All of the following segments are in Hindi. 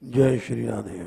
जय श्री राधे।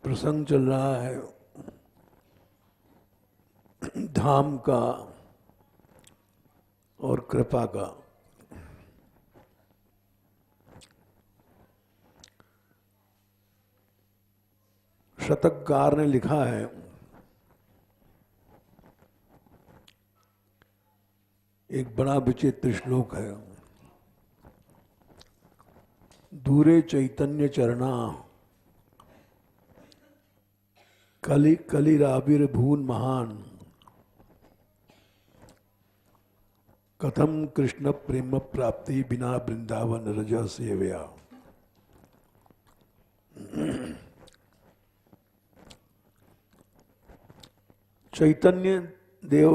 प्रसंग चल रहा है धाम का और कृपा का। शतककार ने लिखा है, एक बड़ा विचित्र श्लोक है। दूरे चैतन्य चरणा कलि कलिराविर्भून महान, कथम कृष्ण प्रेम प्राप्ति बिना वृंदावन रज सेवया। चैतन्य देव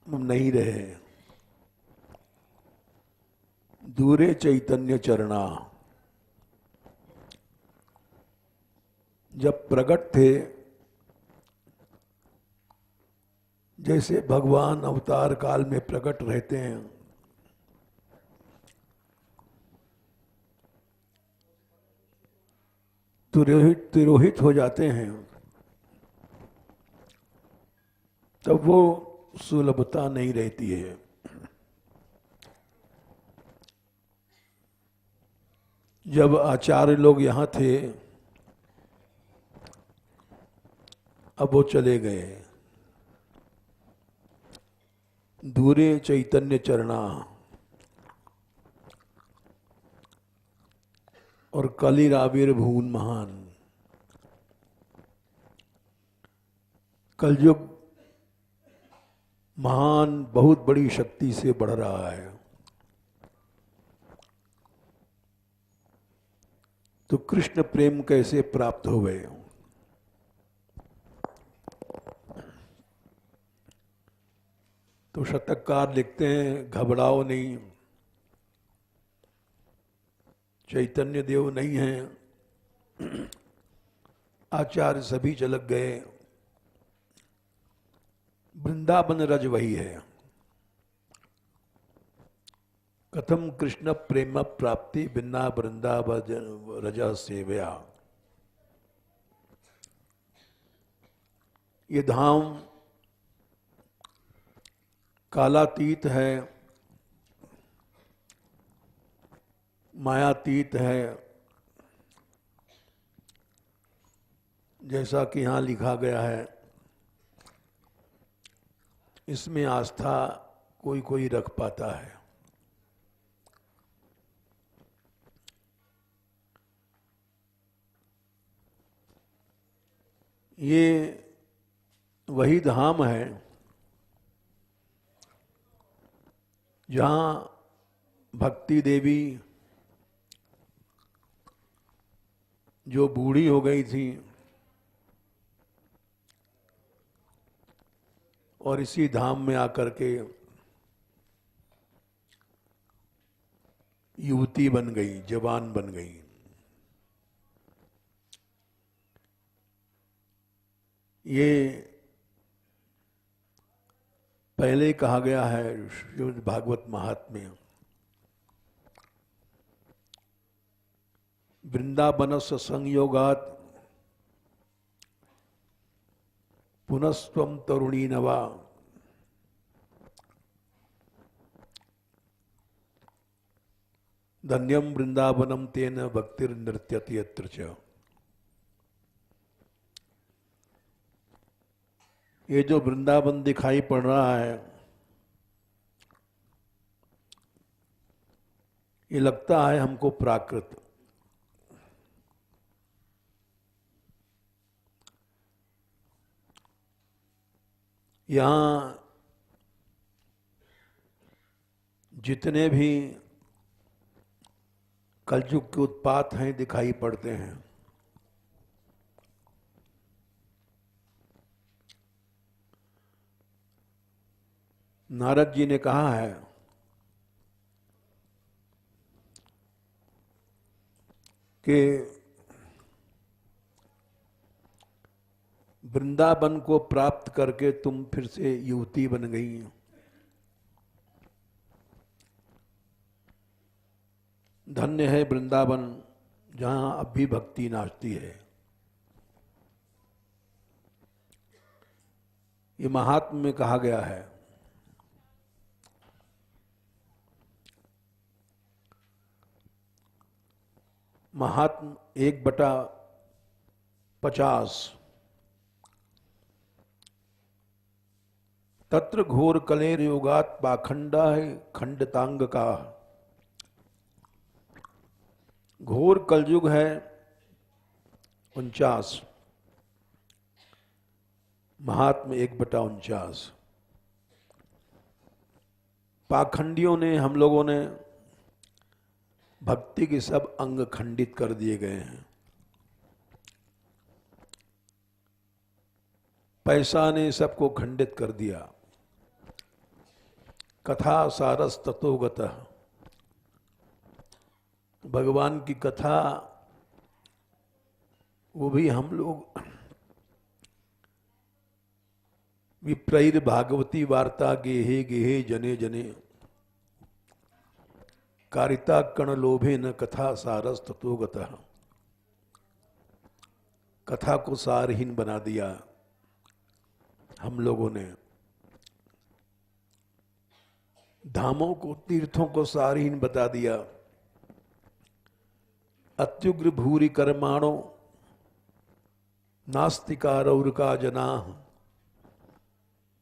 नहीं रहे, दूरे चैतन्य चरणा। जब प्रकट थे, जैसे भगवान अवतार काल में प्रकट रहते हैं, तिरोहित हो जाते हैं, तब वो सुलभता नहीं रहती है। जब आचार्य लोग यहाँ थे, अब वो चले गए। दूरे चैतन्य चरणा और कलिराविर्भून महान। कलयुग महान बहुत बड़ी शक्ति से बढ़ रहा है, तो कृष्ण प्रेम कैसे प्राप्त हो गए। तो शतककार लिखते हैं, घबराओ नहीं, चैतन्य देव नहीं है, आचार्य सभी चलक गए, वृंदावन रज वही है। कथम कृष्ण प्रेम प्राप्ति बिना वृंदावन रज सेवया। ये धाम कालातीत है, मायातीत है। जैसा कि यहाँ लिखा गया है, इसमें आस्था कोई कोई रख पाता है। ये वही धाम है जहाँ भक्ति देवी जो बूढ़ी हो गई थी और इसी धाम में आकर के युवती बन गई, जवान बन गई। ये पहले ही कहा गया है श्रीमद् भागवत महात्म्य, वृंदावनस्य संयोगात् पुनस्त्वं तरुणी नवा, धन्यम वृंदावनम तेन भक्तिर्नृत्यति यत्र च। ये जो वृंदावन दिखाई पड़ रहा है, ये लगता है हमको प्राकृत। यहाँ जितने भी कलयुग के उत्पात हैं दिखाई पड़ते हैं। नारद जी ने कहा है कि वृंदावन को प्राप्त करके तुम फिर से युवती बन गई। धन्य है वृंदावन जहां अब भी भक्ति नाचती है। ये महात्म्य में कहा गया है। महात्म 1/50। तत्र घोर कलेर योगात पाखंडा है खंडतांग का। घोर कलयुग है 49, महात्म 1/49। पाखंडियों ने, हम लोगों ने भक्ति के सब अंग खंडित कर दिए गए हैं। पैसा ने सबको खंडित कर दिया। कथा सारस ततोगतः, भगवान की कथा वो भी हम लोग विप्रैर भागवती वार्ता गेहे गेहे जने जने, कारिता कण लोभे न कथा सारस ततोगतः। कथा को सारहीन बना दिया हम लोगों ने। धामों को, तीर्थों को सारहीन बता दिया। अत्युग्र भूरि कर्माणो नास्तिकारौरका जनाः,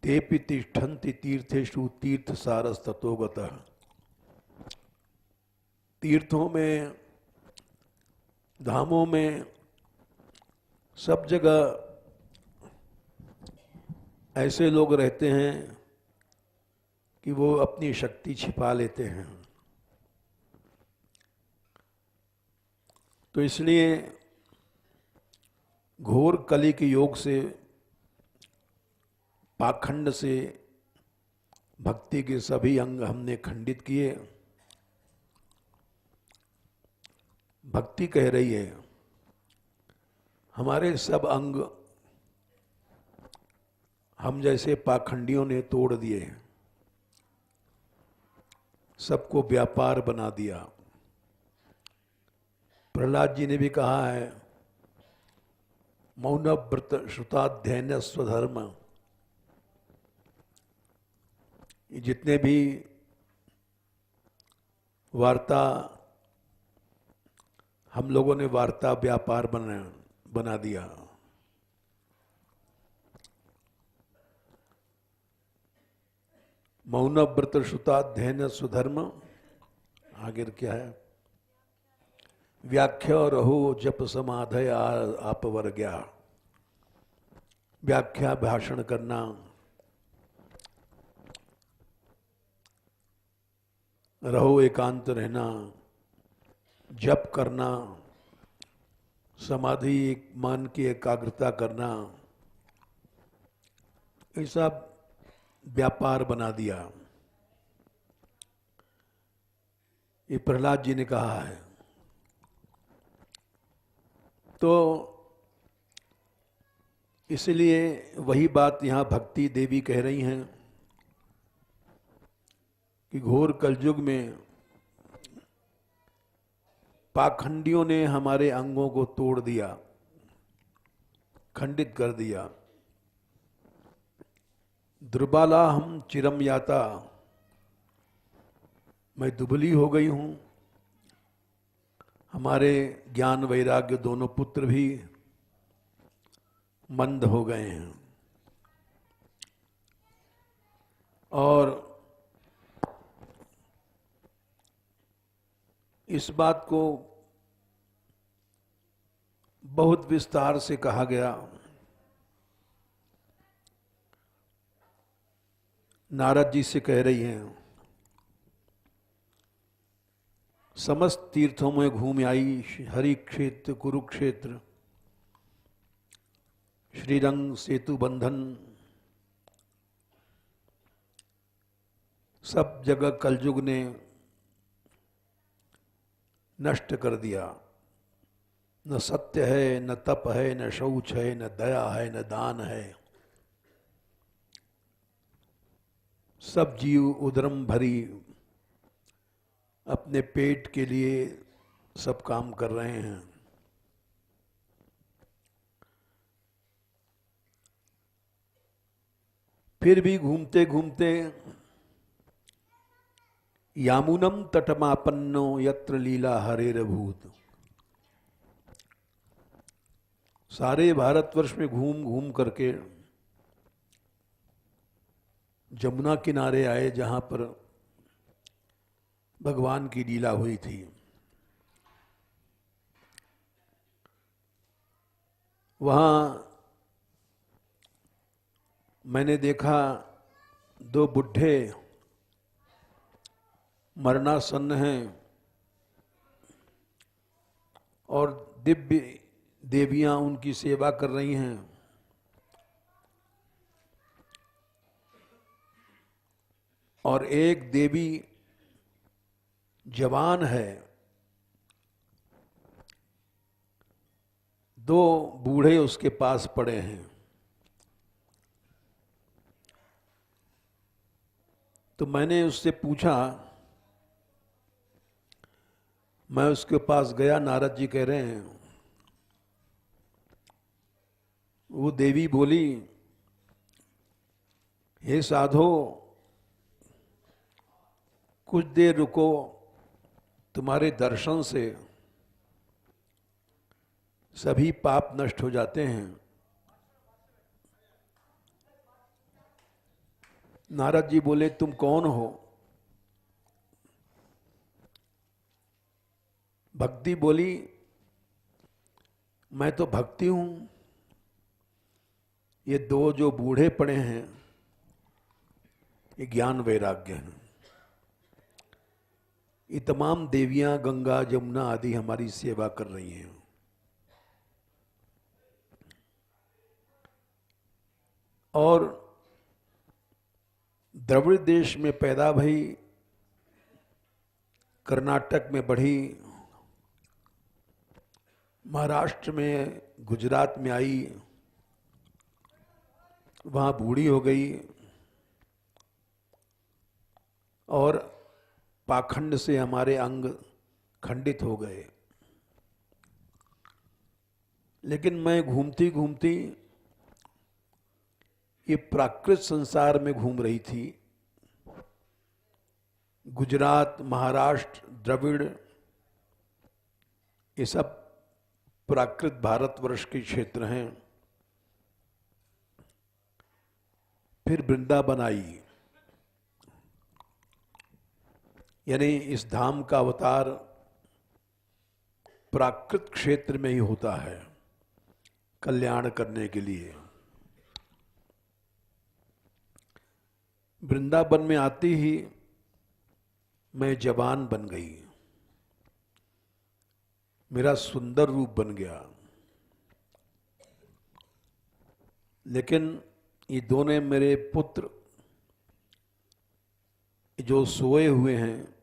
तेपि तिष्ठन्ति तीर्थेषु तीर्थ सारस ततोगतः। तीर्थों में, धामों में, सब जगह ऐसे लोग रहते हैं कि वो अपनी शक्ति छिपा लेते हैं। तो इसलिए घोर कली के योग से, पाखंड से भक्ति के सभी अंग हमने खंडित किए। भक्ति कह रही है हमारे सब अंग हम जैसे पाखंडियों ने तोड़ दिए, सबको व्यापार बना दिया। प्रहलाद जी ने भी कहा है, मौन व्रत श्रुताध्ययन स्वधर्म। जितने भी वार्ता, हम लोगों ने वार्ता व्यापार बना दिया। मौन व्रत श्रुताध्ययन स्वधर्म। आगे क्या है? व्याख्या रहो जप समाधय आप वर्ग्या। व्याख्या, भाषण करना, रहो एकांत रहना, जप करना, समाधि, मन की एकाग्रता करना, ऐसा व्यापार बना दिया। ये प्रहलाद जी ने कहा है। तो इसलिए वही बात यहाँ भक्ति देवी कह रही हैं कि घोर कलयुग में पाखंडियों ने हमारे अंगों को तोड़ दिया, खंडित कर दिया। दुर्बला हम चिरम याता, मैं दुबली हो गई हूं। हमारे ज्ञान वैराग्य दोनों पुत्र भी मंद हो गए हैं। और इस बात को बहुत विस्तार से कहा गया। नारद जी से कह रही हैं, समस्त तीर्थों में घूम आई, हरि क्षेत्र कुरुक्षेत्र श्रीरंग सेतु बंधन, सब जगह कलयुग ने नष्ट कर दिया। न सत्य है, न तप है, न शौच है, न दया है, न दान है। सब जीव उदरम भरी अपने पेट के लिए सब काम कर रहे हैं। फिर भी घूमते घूमते यामुनम तटमापन्नो यत्र लीला हरेरभूत, सारे भारतवर्ष में घूम घूम करके जमुना किनारे आए जहां पर भगवान की लीला हुई थी। वहां मैंने देखा दो बुढ़े मरणासन्न हैं और दिव्य देवियां उनकी सेवा कर रही हैं। और एक देवी जवान है, दो बूढ़े उसके पास पड़े हैं। तो मैंने उससे पूछा, मैं उसके पास गया, नारद जी कह रहे हैं। वो देवी बोली, हे साधो कुछ देर रुको, तुम्हारे दर्शन से सभी पाप नष्ट हो जाते हैं। नारद जी बोले, तुम कौन हो? भक्ति बोली, मैं तो भक्ति हूं। ये दो जो बूढ़े पड़े हैं ये ज्ञान वैराग्य हैं। ये तमाम देवियां गंगा जमुना आदि हमारी सेवा कर रही हैं। और द्रविड़ देश में पैदा भई, कर्नाटक में बढ़ी, महाराष्ट्र में, गुजरात में आई, वहां बूढ़ी हो गई और पाखंड से हमारे अंग खंडित हो गए। लेकिन मैं घूमती घूमती ये प्राकृत संसार में घूम रही थी। गुजरात, महाराष्ट्र, द्रविड़, ये सब प्राकृत भारतवर्ष के क्षेत्र हैं। फिर वृंदावन आई, यानी इस धाम का अवतार प्राकृत क्षेत्र में ही होता है, कल्याण करने के लिए। वृंदावन में आती ही मैं जवान बन गई, मेरा सुंदर रूप बन गया। लेकिन ये दोनों मेरे पुत्र जो सोए हुए हैं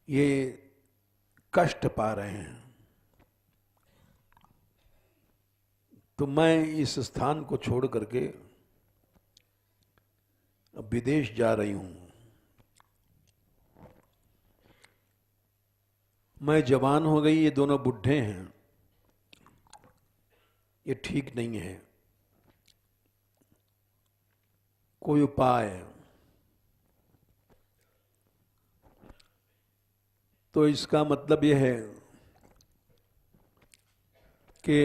ये कष्ट पा रहे हैं। तो मैं इस स्थान को छोड़ करके अब विदेश जा रही हूं। मैं जवान हो गई, ये दोनों बुढ़े हैं, ये ठीक नहीं है, कोई उपाय। तो इसका मतलब यह है कि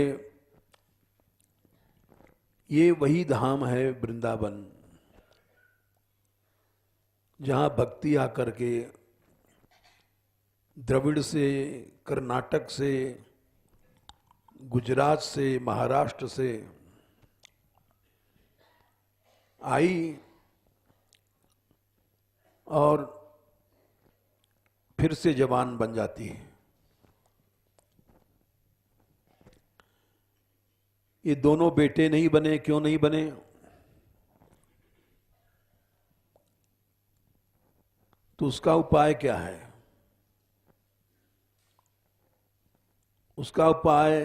ये वही धाम है वृंदावन, जहाँ भक्ति आकर के द्रविड़ से, कर्नाटक से, गुजरात से, महाराष्ट्र से आई और फिर से जवान बन जाती है। ये दोनों बेटे नहीं बने, क्यों नहीं बने? तो उसका उपाय क्या है? उसका उपाय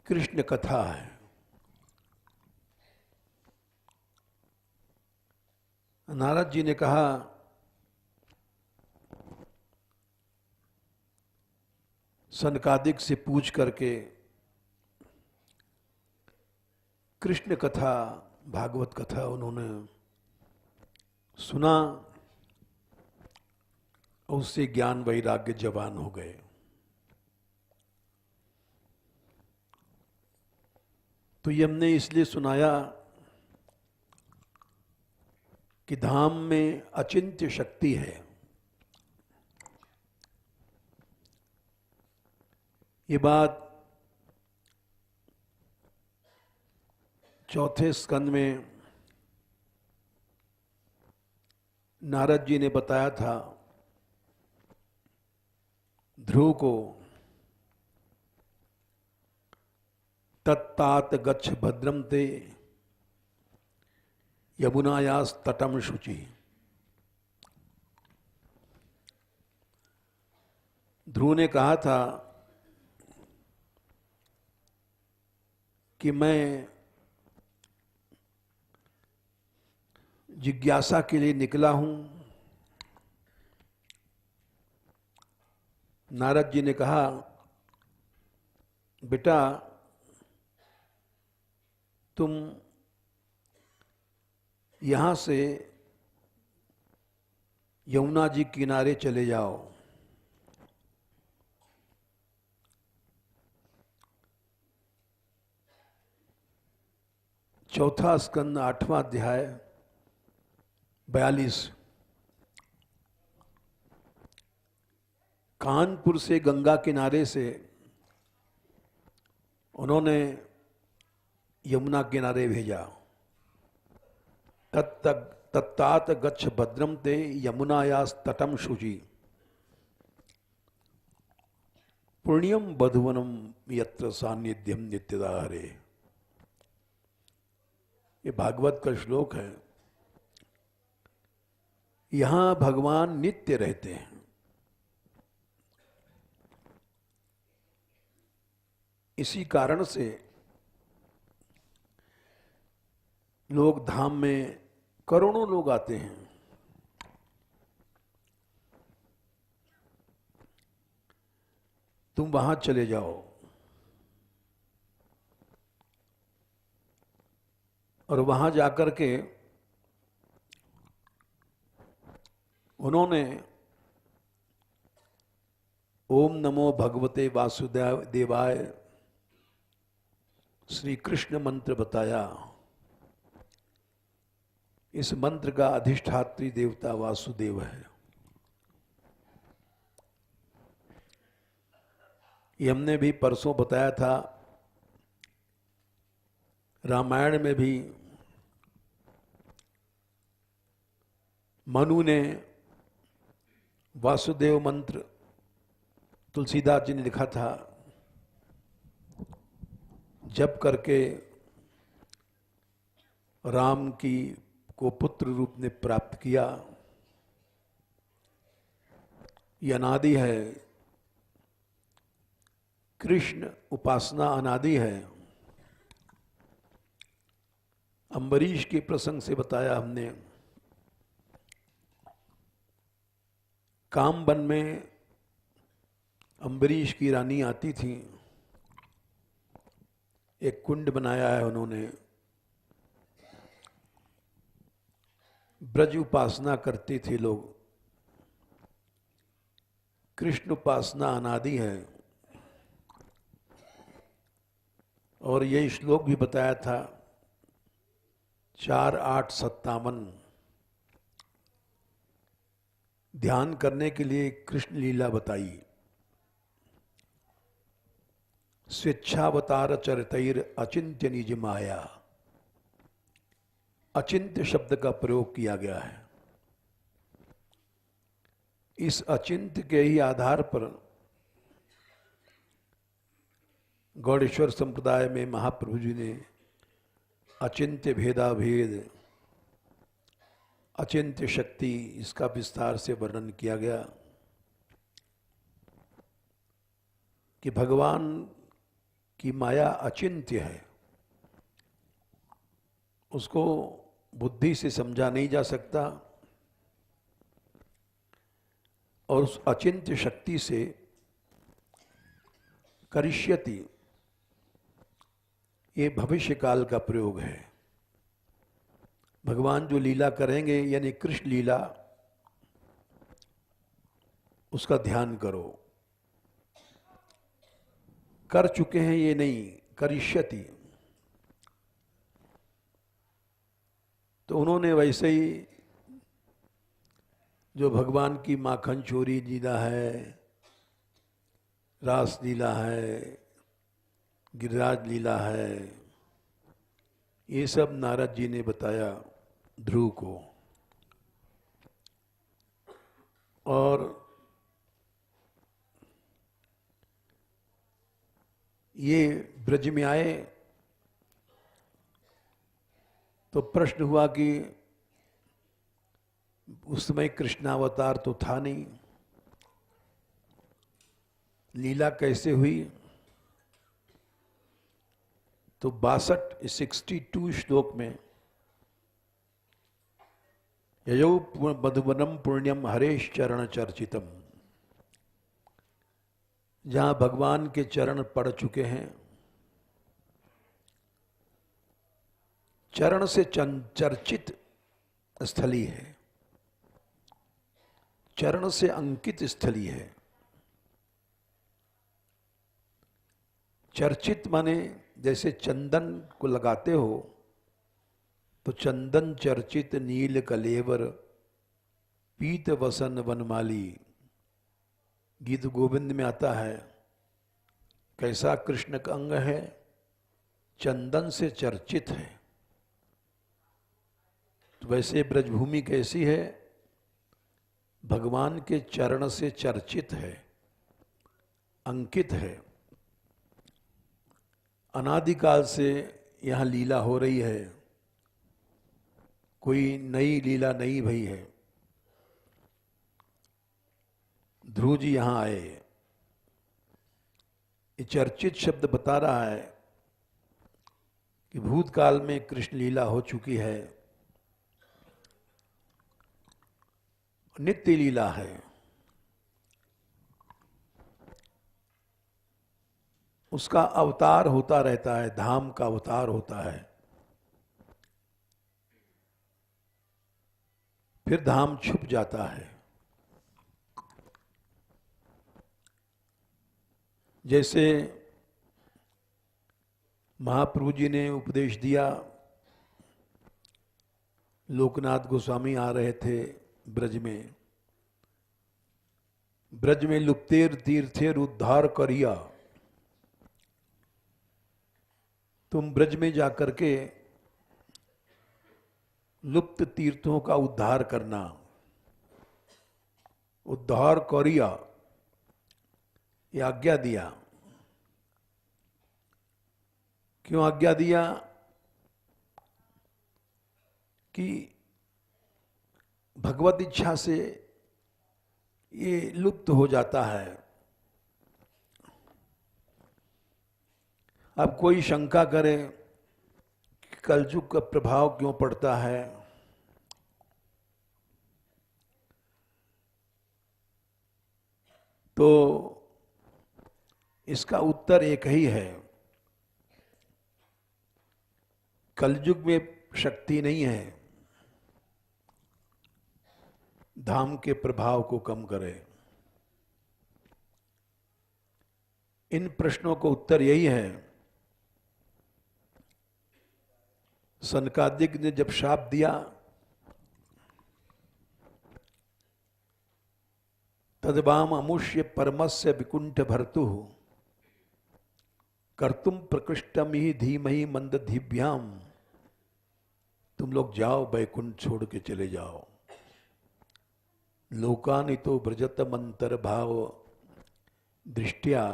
कृष्ण कथा है। नारद जी ने कहा, सनकादिक से पूछ करके कृष्ण कथा, भागवत कथा उन्होंने सुना, उससे ज्ञान वैराग्य जवान हो गए। तो ये हमने इसलिए सुनाया कि धाम में अचिंत्य शक्ति है। ये बात चौथे स्कंद में नारद जी ने बताया था ध्रुव को, तत्तात गच्छ भद्रम ते यमुनायास तटम शुचि। ध्रुव ने कहा था कि मैं जिज्ञासा के लिए निकला हूं। नारद जी ने कहा, बेटा तुम यहां से यमुना जी किनारे चले जाओ। चौथा स्कंद 8वां अध्याय 42। कानपुर से गंगा किनारे से उन्होंने यमुना किनारे भेजा। तत्तात गच्छ भद्रम ते यमुनायास तटम शुचि पुण्यम बधुवनम यत्र सान्निध्यम नित्यदा हरे। ये भागवत का श्लोक है। यहां भगवान नित्य रहते हैं। इसी कारण से लोग धाम में करोड़ों लोग आते हैं। तुम वहां चले जाओ और वहां जाकर के उन्होंने ओम नमो भगवते वासुदेवाय श्री कृष्ण मंत्र बताया। इस मंत्र का अधिष्ठात्री देवता वासुदेव है। ये हमने भी परसों बताया था। रामायण में भी मनु ने वासुदेव मंत्र, तुलसीदास जी ने लिखा था, जप करके राम की को पुत्र रूप ने प्राप्त किया। ये अनादि है। कृष्ण उपासना अनादि है। अम्बरीश के प्रसंग से बताया हमने। कामबन में अम्बरीश की रानी आती थी, एक कुंड बनाया है उन्होंने, ब्रज उपासना करते थे लोग। कृष्ण उपासना अनादि है, और ये श्लोक भी बताया था 4:8:57 ध्यान करने के लिए कृष्ण लीला बताई। स्वेच्छावतार चरितैर अचिंत्य निज माया, अचिंत्य शब्द का प्रयोग किया गया है। इस अचिंत्य के ही आधार पर गौड़ेश्वर संप्रदाय में महाप्रभु जी ने अचिंत्य भेदा भेद, अचिंत्य शक्ति, इसका विस्तार से वर्णन किया गया कि भगवान की माया अचिंत्य है, उसको बुद्धि से समझा नहीं जा सकता, और उस अचिंत्य शक्ति से करिष्यति, ये भविष्य काल का प्रयोग है। भगवान जो लीला करेंगे यानी कृष्ण लीला, उसका ध्यान करो। कर चुके हैं ये नहीं, करिष्यति। तो उन्होंने वैसे ही जो भगवान की माखन चोरी लीला है, रास लीला है, गिरिराज लीला है, ये सब नारद जी ने बताया ध्रुव को। और ये ब्रज में आए तो प्रश्न हुआ कि उस समय कृष्णावतार तो था नहीं, लीला कैसे हुई? तो 62 श्लोक में ययो मधुवनम पुण्यम हरेश चरण चर्चितम, जहां भगवान के चरण पड़ चुके हैं, चरण से चर्चित स्थली है, चरण से अंकित स्थली है। चर्चित माने जैसे चंदन को लगाते हो तो चंदन चर्चित नील कलेवर पीत वसन वनमाली, गीत गोविंद में आता है। कैसा कृष्ण का अंग है? चंदन से चर्चित है। तो वैसे ब्रजभूमि कैसी है? भगवान के चरण से चर्चित है, अंकित है। अनादिकाल से यहाँ लीला हो रही है, कोई नई लीला नहीं भई है। ध्रुव जी यहाँ आए, ये चर्चित शब्द बता रहा है कि भूतकाल में कृष्ण लीला हो चुकी है, नित्य लीला है। उसका अवतार होता रहता है, धाम का अवतार होता है, फिर धाम छुप जाता है। जैसे महाप्रभु जी ने उपदेश दिया, लोकनाथ गोस्वामी आ रहे थे ब्रज में, ब्रज में लुप्तेर तीर्थेर उद्धार करिया, तुम ब्रज में जाकर के लुप्त तीर्थों का उद्धार करना। उद्धार करिया, ये आज्ञा दिया। क्यों आज्ञा दिया? कि भगवत इच्छा से ये लुप्त हो जाता है। अब कोई शंका करे कि कलयुग का प्रभाव क्यों पड़ता है? तो इसका उत्तर एक ही है, कलयुग में शक्ति नहीं है धाम के प्रभाव को कम करे। इन प्रश्नों का उत्तर यही है, सनकादिक ने जब शाप दिया तदवाम अमुष्य परमस्य विकुंठ भर्तु कर्तुम प्रकृष्टम ही धीमहि मंद धीभ्याम, तुम लोग जाओ बैकुंठ छोड़ के चले जाओ। लोकानितो व्रजत मंतर भाव दृष्टिया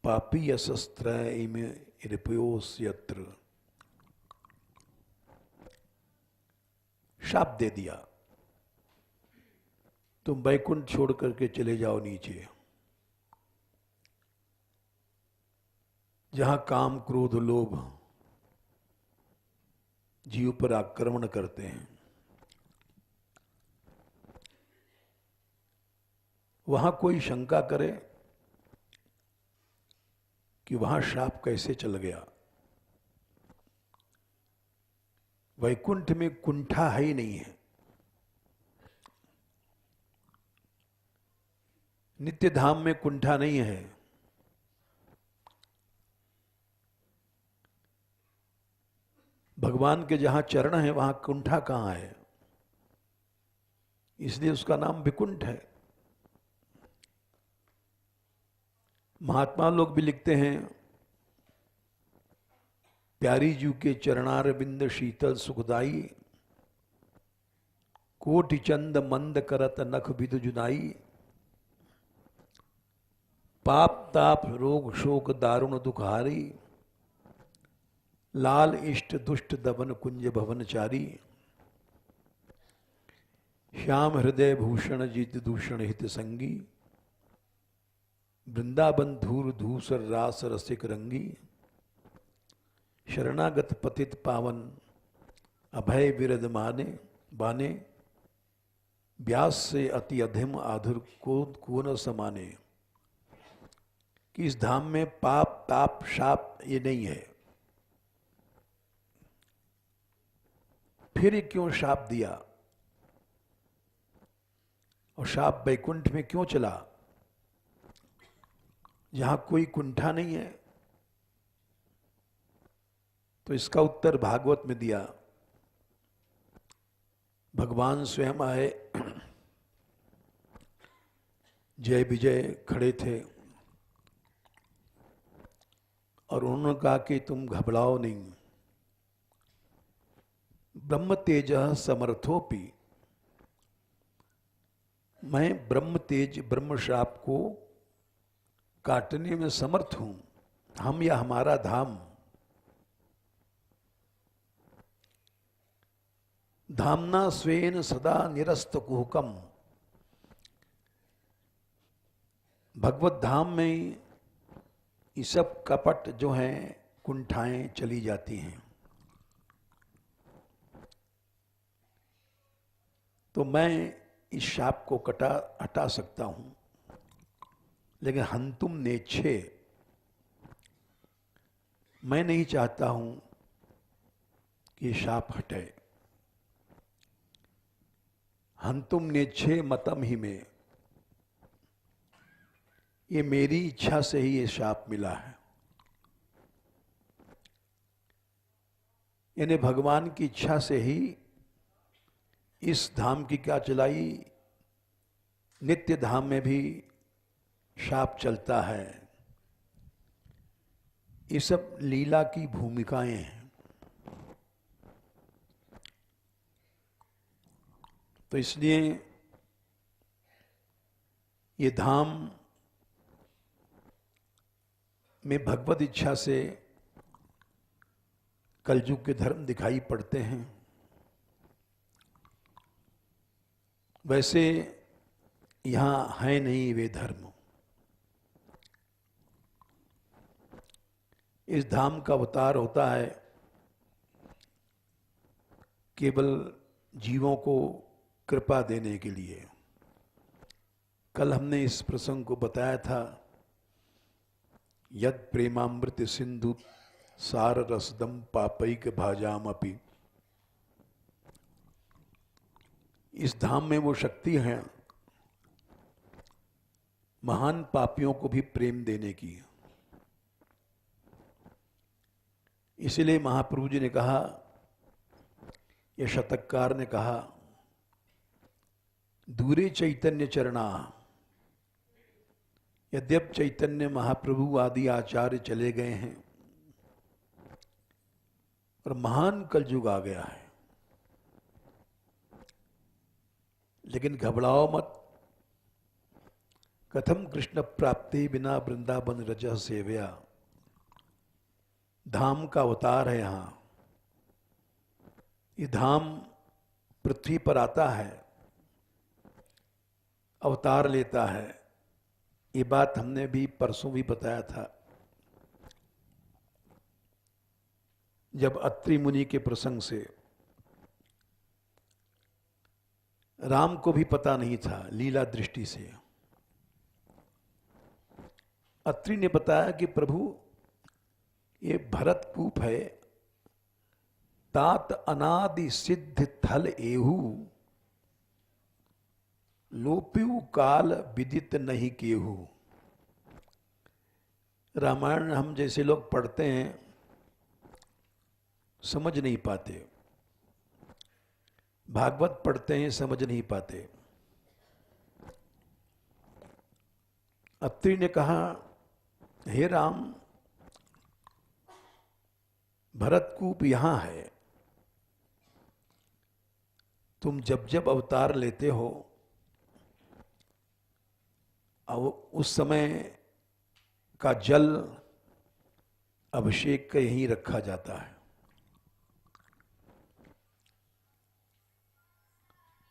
पापी शस्त्र इमे रिपयोस्यत्र, शाप दे दिया, तुम बैकुंठ छोड़ करके चले जाओ नीचे, जहां काम क्रोध लोभ जीव पर आक्रमण करते हैं, वहां कोई शंका करे कि वहां शाप कैसे चल गया। वैकुंठ में कुंठा है ही नहीं है, नित्य धाम में कुंठा नहीं है। भगवान के जहां चरण है वहां कुंठा कहां है, इसलिए उसका नाम विकुंठ है। महात्मा लोग भी लिखते हैं, प्यारी जू के चरणार बिंद शीतल सुखदाई, कोटि चंद मंद करत नख विदु जुदाई, पाप ताप रोग शोक दारुण दुखारी, लाल इष्ट दुष्ट दबन कुंज भवनचारी, श्याम हृदय भूषण जित दूषण हित संगी, वृंदावन धूर धूसर रास रसिक रंगी, शरणागत पतित पावन अभय विरद माने बाने, व्यास से अति अधम आधुर को न समाने। कि इस धाम में पाप ताप शाप ये नहीं है, फिर क्यों शाप दिया और शाप बैकुंठ में क्यों चला जहां कोई कुंठा नहीं है। तो इसका उत्तर भागवत में दिया, भगवान स्वयं आए, जय विजय खड़े थे और उन्होंने कहा कि तुम घबराओ नहीं, ब्रह्म तेज समर्थोपि, मैं ब्रह्म तेज ब्रह्म शाप को काटने में समर्थ हूं, हम या हमारा धाम। धामना स्वेन सदा निरस्त कुहकम, भगवत धाम में ये सब कपट जो हैं कुंठाएं चली जाती हैं। तो मैं इस शाप को हटा सकता हूं, लेकिन हंतुम नेच्छे, मैं नहीं चाहता हूं कि शाप हटे। हंतुम नेच्छे मतम ही में, ये मेरी इच्छा से ही ये शाप मिला है। यानी भगवान की इच्छा से ही इस धाम की क्या चलाई, नित्य धाम में भी शाप चलता है। ये सब लीला की भूमिकाएं हैं। तो इसलिए ये धाम में भगवत इच्छा से कलयुग के धर्म दिखाई पड़ते हैं। वैसे यहां है नहीं वे धर्म। इस धाम का अवतार होता है केवल जीवों को कृपा देने के लिए, कल हमने इस प्रसंग को बताया था, यद प्रेमामृत सिंधु सार रसदम पापैक भाजाम अपि। इस धाम में वो शक्ति है महान पापियों को भी प्रेम देने की। इसलिए महाप्रभु जी ने कहा, ये शतककार ने कहा, दूरे चैतन्य चरणा। यद्यप चैतन्य महाप्रभु आदि आचार्य चले गए हैं और महान कलयुग आ गया है, लेकिन घबराओ मत। कथम कृष्ण प्राप्ति बिना वृंदावन रज सेव्या। धाम का अवतार है यहां। ये धाम पृथ्वी पर आता है, अवतार लेता है। ये बात हमने भी परसों भी बताया था, जब अत्रि मुनि के प्रसंग से। राम को भी पता नहीं था लीला दृष्टि से। अत्रि ने बताया कि प्रभु ये भरतकूप है, तात अनादि सिद्ध थल एहू, लोप्यु काल विदित नहीं केहू। रामायण हम जैसे लोग पढ़ते हैं समझ नहीं पाते, भागवत पढ़ते हैं समझ नहीं पाते। अत्रि ने कहा, हे राम, भरतकूप यहां है। तुम जब जब अवतार लेते हो, अब उस समय का जल अभिषेक का यहीं रखा जाता है,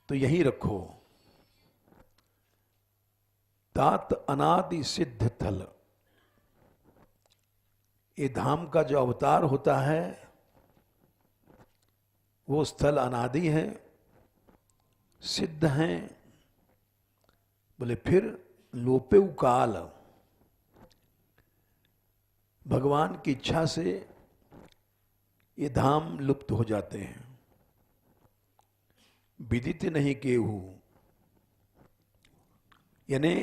तो यहीं रखो। तात अनादि सिद्ध थल। ये धाम का जो अवतार होता है वो स्थल अनादि है, सिद्ध हैं। बोले फिर लोपे काल, भगवान की इच्छा से ये धाम लुप्त हो जाते हैं। विदित नहीं केहू, यानी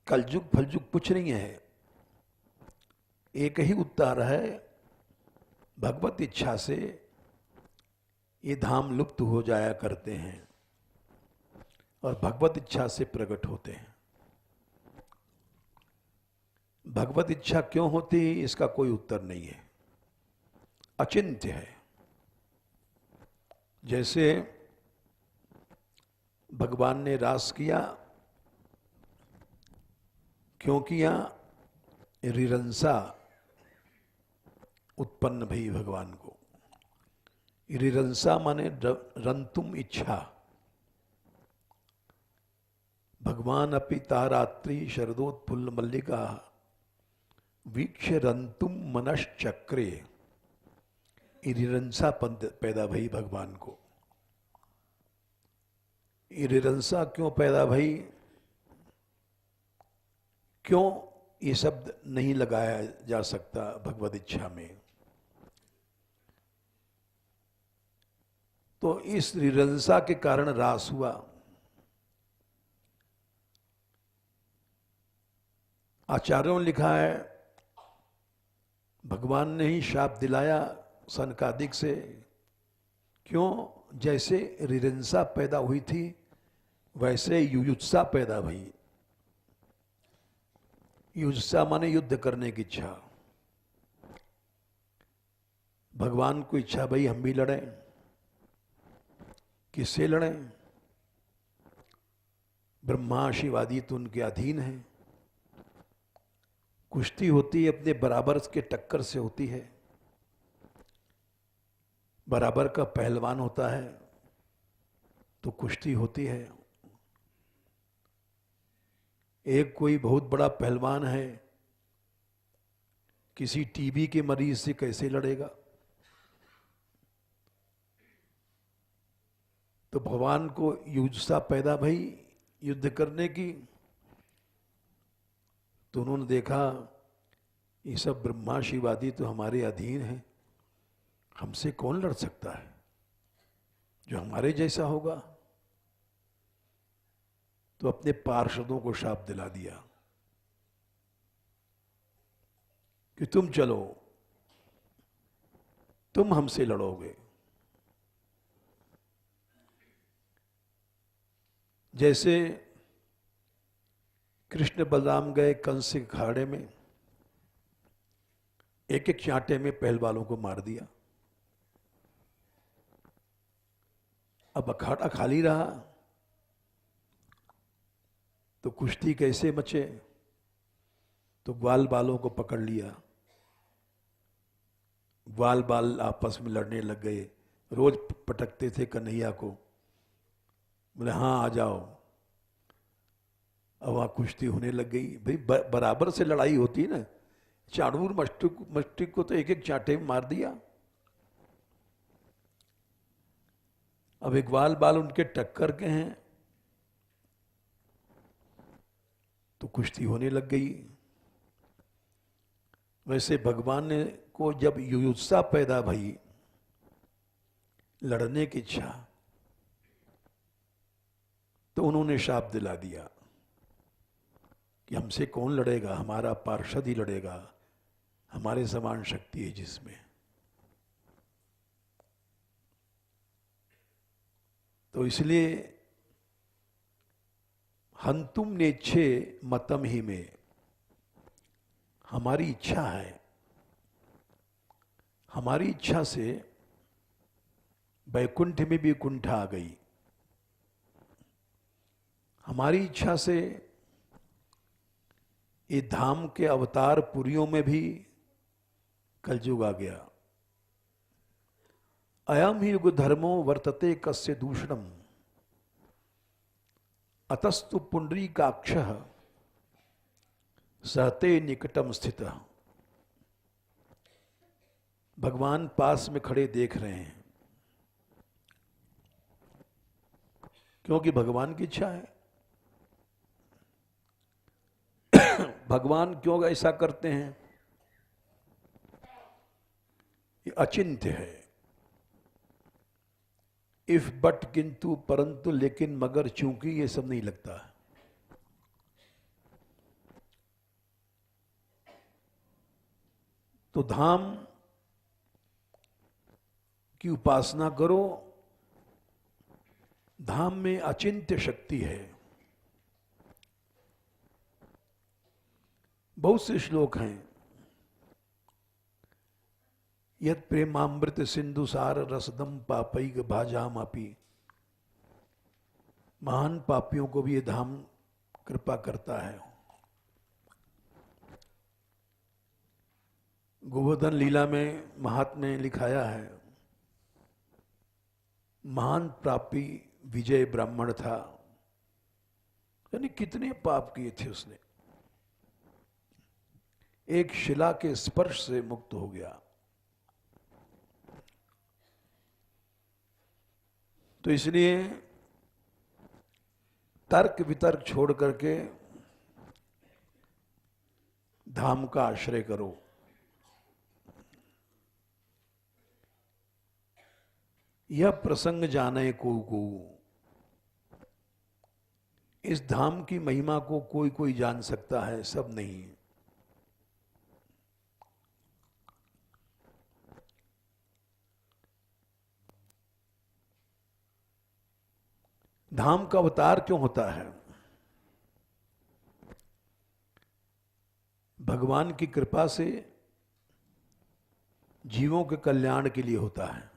कलयुग फलयुग कुछ नहीं है, एक ही उत्तर है, भगवत इच्छा से ये धाम लुप्त हो जाया करते हैं और भगवत इच्छा से प्रकट होते हैं। भगवत इच्छा क्यों होती है इसका कोई उत्तर नहीं है, अचिंत्य है। जैसे भगवान ने रास किया, क्यों किया? रिरंसा उत्पन्न भई भगवान को। रिरंसा माने रंतुम इच्छा। भगवान अपि तारात्रि शरदोत्फुल्ल मल्लिका वीक्ष रंतुम मनश्चक्रे। रिरंसा पैदा भई भगवान को। रिरंसा क्यों पैदा भई? क्यों ये शब्द नहीं लगाया जा सकता भगवत इच्छा में? तो इस रिरंसा के कारण रास हुआ। आचार्यों ने लिखा है, भगवान ने ही शाप दिलाया सनकादिक से। क्यों? जैसे रिरंसा पैदा हुई थी वैसे युयुत्सा पैदा हुई। युयुत्सा माने युद्ध करने की इच्छा। भगवान को इच्छा भाई हम भी लड़ें। किससे लड़ें? ब्रह्मा शिव आदि तो उनके अधीन हैं। कुश्ती होती है अपने बराबर के टक्कर से होती है। बराबर का पहलवान होता है तो कुश्ती होती है। एक कोई बहुत बड़ा पहलवान है, किसी टीबी के मरीज से कैसे लड़ेगा? तो भगवान को युज्सा पैदा भई युद्ध करने की, तो उन्होंने देखा ये सब ब्रह्माशिवादी तो हमारे अधीन हैं, हमसे कौन लड़ सकता है जो हमारे जैसा होगा। तो अपने पार्षदों को शाप दिला दिया कि तुम चलो, तुम हमसे लड़ोगे। जैसे कृष्ण बलराम गए कंस के अखाड़े में, एक एक चांटे में पहलवानों को मार दिया। अब अखाड़ा खाली रहा तो कुश्ती कैसे मचे, तो ग्वाल बालों को पकड़ लिया, ग्वाल बाल आपस में लड़ने लग गए। रोज पटकते थे कन्हैया को, बोले हाँ आ जाओ। अब वहां कुश्ती होने लग गई। भाई बराबर से लड़ाई होती है ना, चाणूर मस्टिक को तो एक एक चांटे में मार दिया। अब इकबाल बाल उनके टक्कर के हैं तो कुश्ती होने लग गई। वैसे भगवान ने को जब युयुत्सा पैदा भई, लड़ने की इच्छा, तो उन्होंने शाप दिला दिया कि हमसे कौन लड़ेगा, हमारा पार्षद ही लड़ेगा, हमारे समान शक्ति है जिसमें। तो इसलिए हंतुम नेच्छे मतम ही में, हमारी इच्छा है, हमारी इच्छा से वैकुंठ में भी कुंठ आ गई, हमारी इच्छा से ये धाम के अवतार पुरियों में भी कलयुग आ गया। अयम ही युग धर्मो वर्तते कस्य दूषणम अतस्तु पुंडरीकाक्षः सहते निकटम स्थित। भगवान पास में खड़े देख रहे हैं, क्योंकि भगवान की इच्छा है। भगवान क्यों ऐसा करते हैं, ये अचिंत्य है। इफ बट किंतु परंतु लेकिन मगर चूंकि ये सब नहीं लगता है। तो धाम की उपासना करो, धाम में अचिंत्य शक्ति है। बहुत से श्लोक हैं, यद प्रेमामृत सिंधु सार रसदम पापैक भाजाम आपी। महान पापियों को भी ये धाम कृपा करता है। गोवर्धन लीला में महात्मा ने लिखाया है, महान पापी विजय ब्राह्मण था, यानी कितने पाप किए थे उसने, एक शिला के स्पर्श से मुक्त हो गया। तो इसलिए तर्क वितर्क छोड़ करके धाम का आश्रय करो। यह प्रसंग जाने को इस धाम की महिमा को कोई कोई जान सकता है, सब नहीं। धाम का अवतार क्यों होता है? भगवान की कृपा से जीवों के कल्याण के लिए होता है।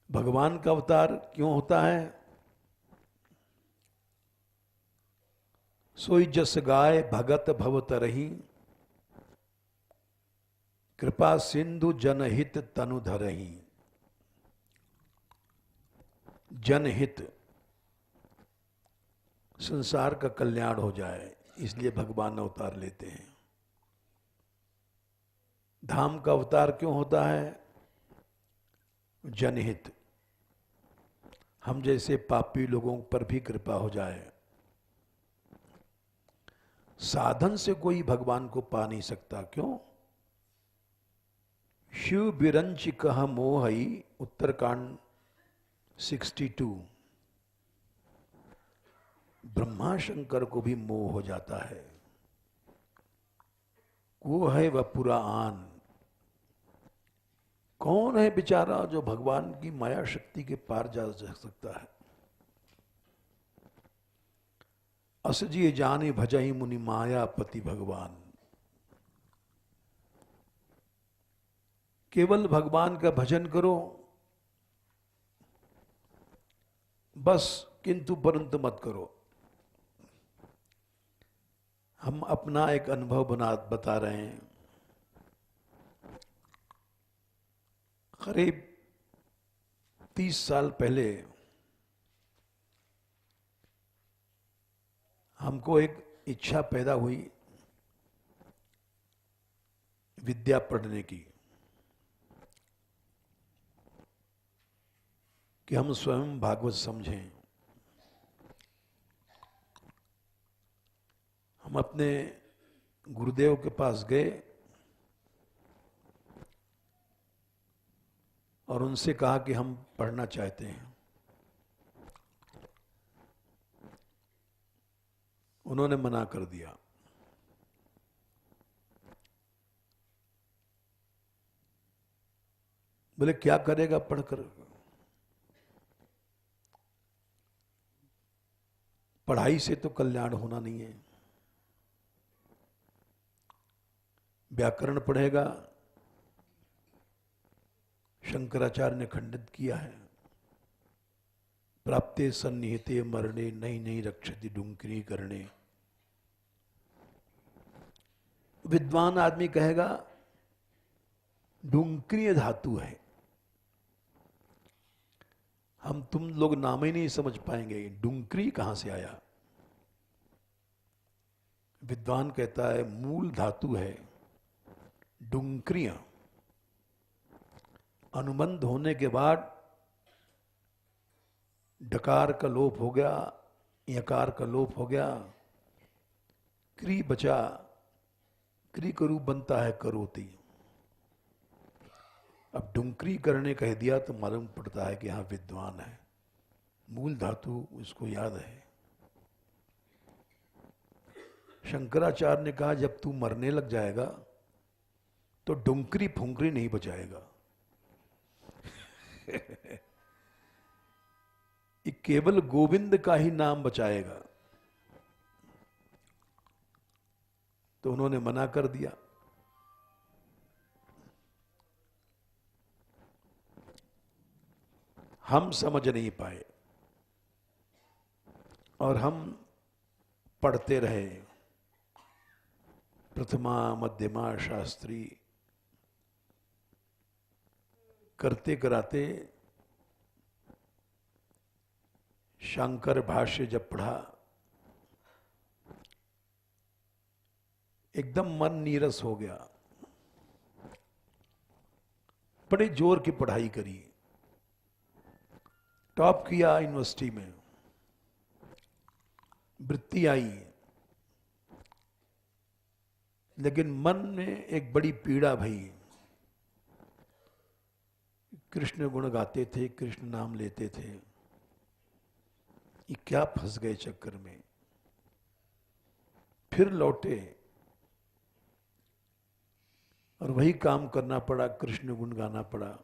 भगवान का अवतार क्यों होता है? सोई जस गाय भगत भवत रही, कृपा सिंधु जनहित तनु धरही। जनहित, संसार का कल्याण हो जाए, इसलिए भगवान अवतार लेते हैं। धाम का अवतार क्यों होता है? जनहित, हम जैसे पापी लोगों पर भी कृपा हो जाए। साधन से कोई भगवान को पा नहीं सकता। क्यों? शिव बिरंच कह मोहई, उत्तरकांड 62। ब्रह्मा शंकर को भी मोह हो जाता है। वो है वह पुरा आन। कौन है बेचारा जो भगवान की माया शक्ति के पार जा सकता है? असजिए जाने भजई मुनि मायापति भगवान। केवल भगवान का भजन करो बस, किंतु परंतु मत करो। हम अपना एक अनुभव बता रहे हैं। करीब 30 साल पहले हमको एक इच्छा पैदा हुई विद्या पढ़ने की, कि हम स्वयं भागवत समझें। हम अपने गुरुदेव के पास गए और उनसे कहा कि हम पढ़ना चाहते हैं। उन्होंने मना कर दिया। बोले क्या करेगा पढ़कर? पढ़ाई से तो कल्याण होना नहीं है। व्याकरण पढ़ेगा, शंकराचार्य ने खंडित किया है। प्राप्ते सन्निहिते मरणे नहीं नहीं रक्षति डुंकरी करने। विद्वान आदमी कहेगा डुंकरीय धातु है। हम तुम लोग नाम ही नहीं समझ पाएंगे डुंकरी कहां से आया। विद्वान कहता है मूल धातु है डुंकरिया। अनुबंध होने के बाद डकार का लोप हो गया, यकार का लोप हो गया, क्री बचा। क्री का रूप बनता है करोति। अब डुंकरी करने कह दिया तो मालूम पड़ता है कि हाँ विद्वान है। मूल धातु उसको याद है। शंकराचार्य ने कहा जब तू मरने लग जाएगा तो डुंकरी फुंकरी नहीं बचाएगा। ये केवल गोविंद का ही नाम बचाएगा। तो उन्होंने मना कर दिया। हम समझ नहीं पाए और हम पढ़ते रहे प्रथमा मध्यमा शास्त्री करते कराते शंकर भाष्य जब पढ़ा एकदम मन नीरस हो गया। बड़े जोर की पढ़ाई करी, टॉप किया यूनिवर्सिटी में, वृत्ति आई, लेकिन मन में एक बड़ी पीड़ा भई। कृष्ण गुण गाते थे, कृष्ण नाम लेते थे, ये क्या फंस गए चक्कर में। फिर लौटे और वही काम करना पड़ा, कृष्ण गुण गाना पड़ा।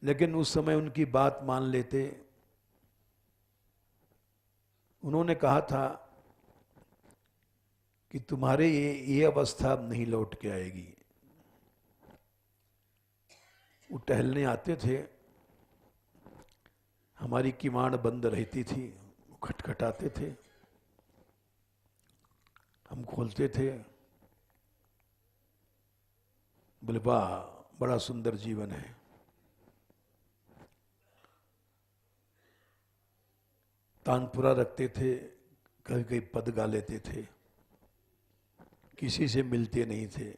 लेकिन उस समय उनकी बात मान लेते। उन्होंने कहा था कि तुम्हारे ये अवस्था अब नहीं लौट के आएगी। वो टहलने आते थे, हमारी किवाड़ बंद रहती थी, वो खटखटाते थे, हम खोलते थे। बोले वाह बड़ा सुंदर जीवन है। तानपुरा रखते थे, कभी कभी पद गा लेते थे, किसी से मिलते नहीं थे।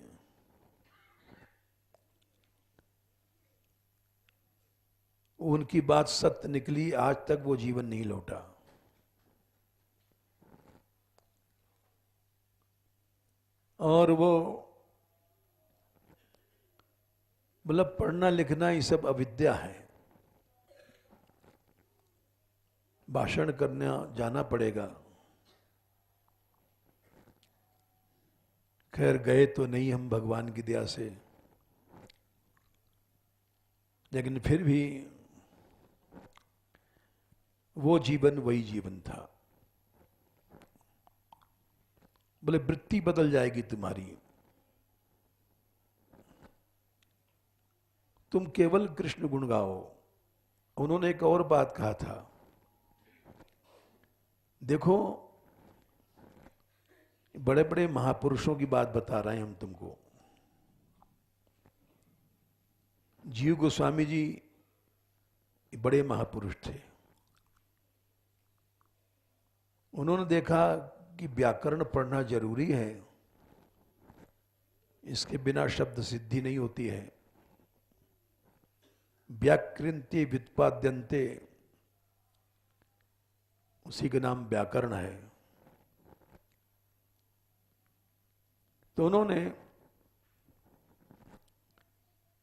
उनकी बात सत्य निकली, आज तक वो जीवन नहीं लौटा। और वो मतलब पढ़ना लिखना ये सब अविद्या है। भाषण करने जाना पड़ेगा। खैर गए तो नहीं हम भगवान की दया से, लेकिन फिर भी वो जीवन वही जीवन था। बोले वृत्ति बदल जाएगी तुम्हारी, तुम केवल कृष्ण गुण गाओ। उन्होंने एक और बात कहा था, देखो बड़े बड़े महापुरुषों की बात बता रहे हैं हम तुमको। जीव गोस्वामी जी बड़े महापुरुष थे। उन्होंने देखा कि व्याकरण पढ़ना जरूरी है, इसके बिना शब्द सिद्धि नहीं होती है। व्याकृन्ते व्युत्पाद्यन्ते, उसी का नाम व्याकरण है। तो उन्होंने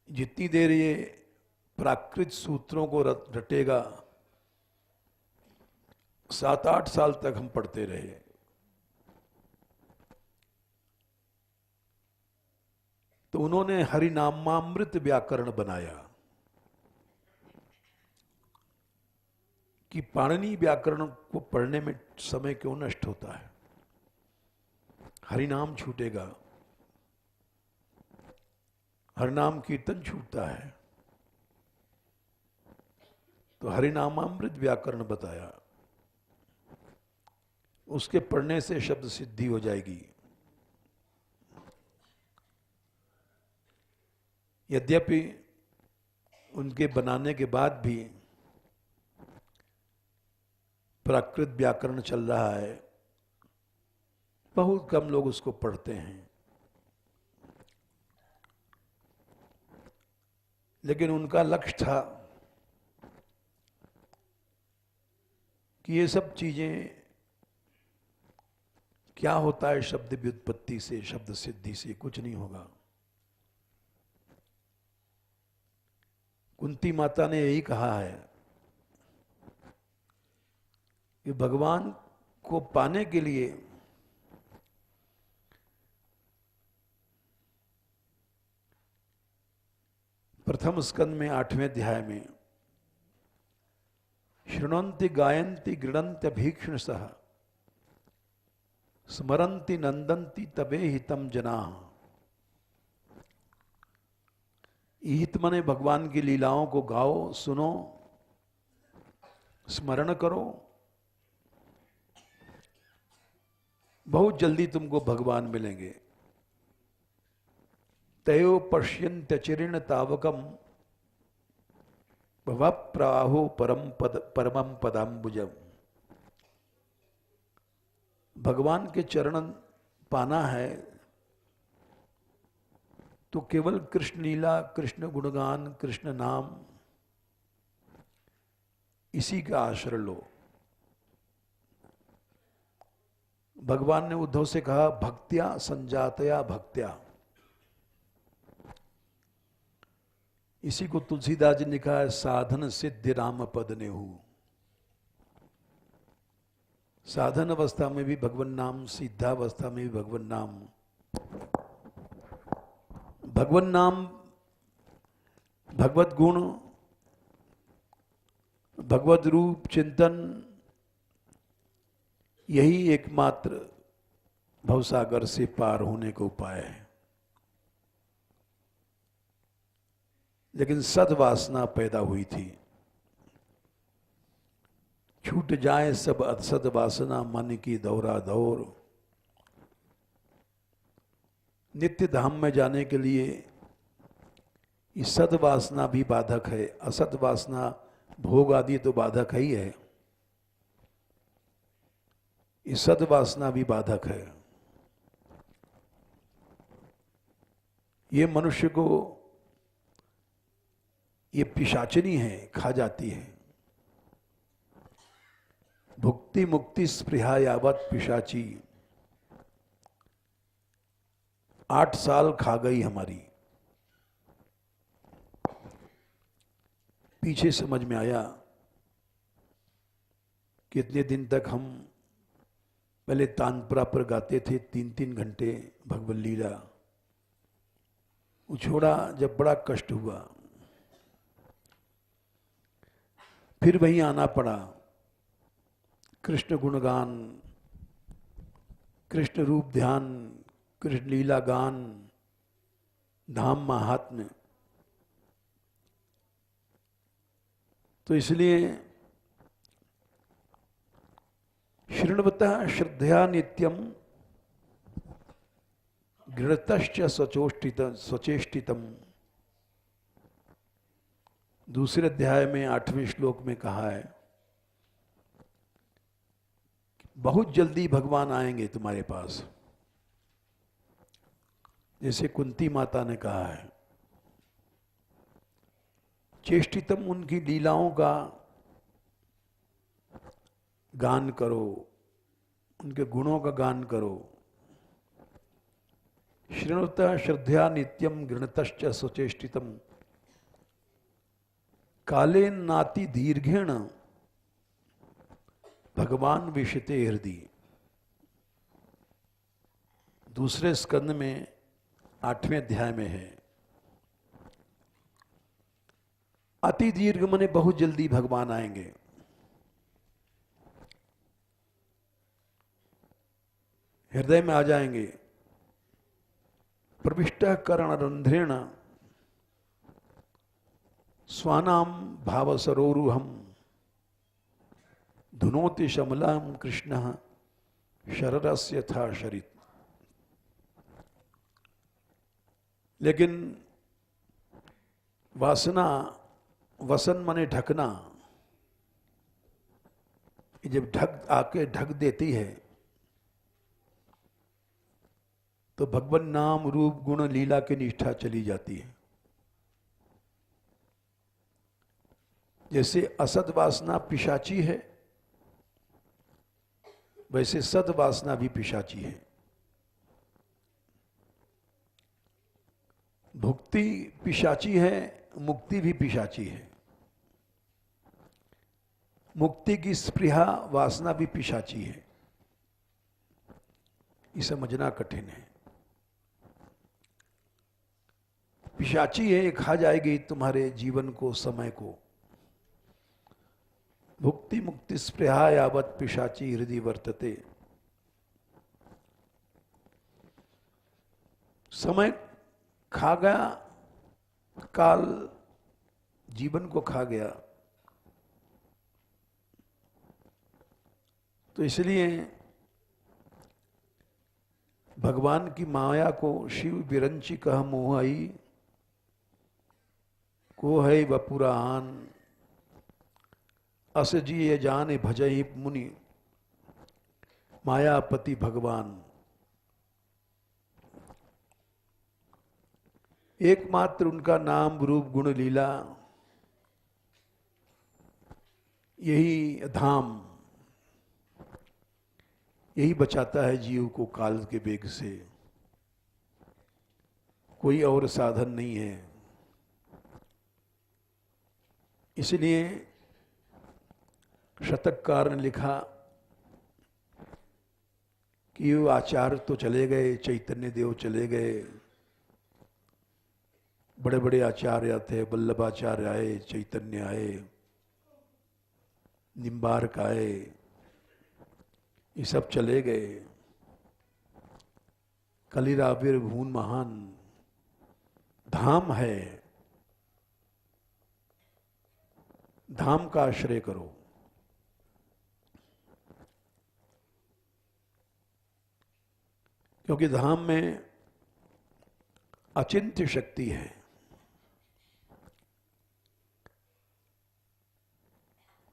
जितनी देर ये प्राकृत सूत्रों को रटेगा, 7-8 साल तक हम पढ़ते रहे। तो उन्होंने हरिनामामृत व्याकरण बनाया कि पाणिनि व्याकरण को पढ़ने में समय क्यों नष्ट होता है, हरिनाम छूटेगा, हरिनाम कीर्तन छूटता है। तो हरिनामामृत व्याकरण बताया, उसके पढ़ने से शब्द सिद्धि हो जाएगी। यद्यपि उनके बनाने के बाद भी प्राकृत व्याकरण चल रहा है, बहुत कम लोग उसको पढ़ते हैं। लेकिन उनका लक्ष्य था कि ये सब चीजें क्या होता है शब्द व्युत्पत्ति से, शब्द सिद्धि से कुछ नहीं होगा। कुंती माता ने यही कहा है कि भगवान को पाने के लिए प्रथम स्कंद में 8वें अध्याय में शृण्वन्ति गायन्ति गृणन्ति भीक्षण सह स्मरन्ति नंदन्ति तबे हितम जना। हित मने भगवान की लीलाओं को गाओ, सुनो, स्मरण करो, बहुत जल्दी तुमको भगवान मिलेंगे। तयो पश्यन्त्य चिरेण तावकम भवप्राहो परमं पदाम्बुजम। भगवान के चरण पाना है तो केवल कृष्ण लीला, कृष्ण गुणगान, कृष्ण नाम, इसी का आश्रय लो। भगवान ने उद्धव से कहा, भक्त्या संजातया भक्त्या। इसी को तुलसीदास जी ने कहा है, साधन सिद्धि राम पद ने हूं। साधन अवस्था में भी भगवन नाम, सिद्धावस्था में भी भगवन नाम। भगवन नाम, भगवत गुण, भगवत रूप चिंतन, यही एकमात्र भवसागर से पार होने का उपाय है। लेकिन सद्वासना पैदा हुई थी। छूट जाए सब असद वासना, मन की दौरा दौर। नित्य धाम में जाने के लिए ये सद्वासना भी बाधक है। असत वासना, भोग आदि तो बाधक ही है, ये सद्वासना भी बाधक है। ये मनुष्य को ये पिशाचिनी है, खा जाती है। भुक्ति मुक्ति स्पृहा यावत पिशाची, 8 साल खा गई हमारी। पीछे समझ में आया कि इतने दिन तक हम पहले तानपुरा पर गाते थे 3-3 घंटे भगवत लीला, वो छोड़ा जब बड़ा कष्ट हुआ, फिर वहीं आना पड़ा। कृष्ण गुणगान, कृष्ण रूप ध्यान, कृष्ण लीला गान, धाम महात्म्य। तो इसलिए शृण्वतः श्रद्धया नित्यम गृणतश्च स्वचेष्टितम। दूसरे अध्याय में 8वें श्लोक में कहा है, बहुत जल्दी भगवान आएंगे तुम्हारे पास, जैसे कुंती माता ने कहा है। चेष्टितम, उनकी लीलाओं का गान करो, उनके गुणों का गान करो। शृणुतः श्रद्धया नित्यम गृणतश्च सुचेष्टितम, कालेन नाति दीर्घेण भगवान विशते हृदय। दूसरे स्कंद में 8वें अध्याय में है। अति दीर्घ मने बहुत जल्दी भगवान आएंगे। हृदय में आ जाएंगे। प्रविष्टः करणरंध्रेण स्वानाम भावसरोरुहम धुनोति शमलाम कृष्णः शररस्य था शरित। लेकिन वासना, वसन माने ढकना, जब आके ढक देती है तो भगवान नाम रूप गुण लीला की निष्ठा चली जाती है। जैसे असद वासना पिशाची है, वैसे सद वासना भी पिशाची है। भुक्ति पिशाची है, मुक्ति भी पिशाची है। मुक्ति की स्पृहा वासना भी पिशाची है। ये समझना कठिन है। पिशाची है, खा जाएगी तुम्हारे जीवन को, समय को। भुक्ति मुक्ति स्पृहा यावत पिशाची हृदय वर्तते। समय खा गया, काल जीवन को खा गया। तो इसलिए भगवान की माया को शिव बिरंची कह मोहाई, को है वपुरान अस जी ये जाने भजई मुनि मायापति भगवान। एकमात्र उनका नाम रूप गुण लीला, यही धाम, यही बचाता है जीव को काल के बेग से। कोई और साधन नहीं है। इसलिए शतककार ने लिखा कि वो आचार्य तो चले गए, चैतन्य देव चले गए, बड़े बड़े आचार्य थे, वल्लभाचार्य आए, चैतन्य आए, निम्बार्क आए, ये सब चले गए। कलिराविर भून महान धाम है, धाम का आश्रय करो। क्योंकि धाम में अचिंत्य शक्ति है।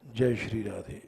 जय श्री राधे।